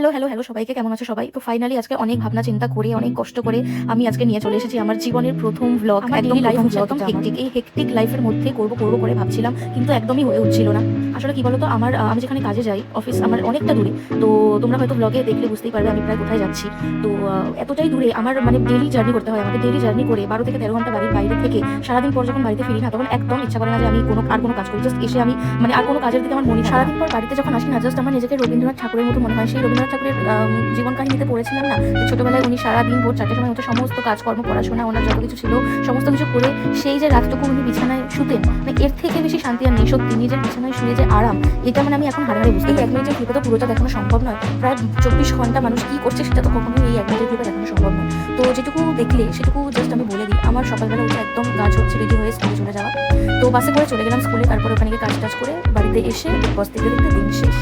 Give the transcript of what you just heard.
Hello, hello, hello সবাইকে, কেমন আছো সবাই? তো ফাইনালি আজকে অনেক ভাবনা চিন্তা করে, অনেক কষ্ট করে আমি আজকে নিয়ে চলে এসেছি আমার জীবনের ১ম ভ্লগ। আমার একদম ডেইলি লাইফ প্রথম হচ্ছে ভ্লগ একদম এটা আমার। হেক্টিক। এই হেক্টিক লাইফের মধ্যে করব করে ভাবছিলাম, কিন্তু একদমই হয়ে উঠছিল না। আসলে কি বলতো, আমি যেখানে কাজে যাই, অফিস আমার অনেকটা দূরে। তো তোমরা হয়তো ভ্লগে দেখলে বুঝতেই পারবে আমি প্রায় কোথায় যাচ্ছি। তো এতটাই দূরে আমার মানে ডেইলি জার্নি করতে হয় আমাকে। ডেইলি জার্নি করে ১২ থেকে ১৩ ঘন্টা বাড়ির বাইরে থেকে সারাদিন পর যখন বাড়িতে ফিরি না, তখন একদম ইচ্ছা করে না যে আমি কোনো কাজ করি। জাস্ট এসে আমি মানে আর কোনো কাজের দিকে আমার মনই থাকে না। সারাদিন পর বাড়িতে যখন আসি না, জাস্ট আমার নিজেকে রবীন্দ্রনাথ ঠাকুরের মতো মনে হয়। সেই রবীন্দ্রনাথ ঠাকুরের জীবন কাহিনীতে পড়েছিলাম না, যে ছোটবেলায় উনি সারাদিন ভোর ৪টের সময় উঠে সমস্ত কাজকর্ম, পড়াশোনা, ওনার যত কিছু ছিল সমস্ত কিছু করে সেই যে রাতটুকু উনি বিছানায় শুতেন, মানে এর থেকে বেশি শান্তি আর নেই। সত্যি নিজের বিছানায় শুয়ে যে আরাম, এটা মানে আমি এখন হাড়ে হাড়ে বুঝতে পারি। এই ১ মিনিটের ক্লিপে তো পুরোটা দেখানো সম্ভব নয়। প্রায় ২৪ ঘন্টা মানুষ কি করছে সেটা তো কখনোই এই ১ মিনিটের ক্লিপে দেখানো সম্ভব নয়। তো যেটুকু দেখলে সেটুকু জাস্ট আমি বলে দিই। আমার সকালবেলা উঠে একদম কাজ হচ্ছে রেডি হয়ে স্কুলে চলে যাওয়া। তো বাসে করে চলে গেলাম স্কুলে, তারপরে ওখানে গিয়ে কাজ টাজ করে বাড়িতে এসে বিগ বস দেখতে দেখতে দিন শেষ।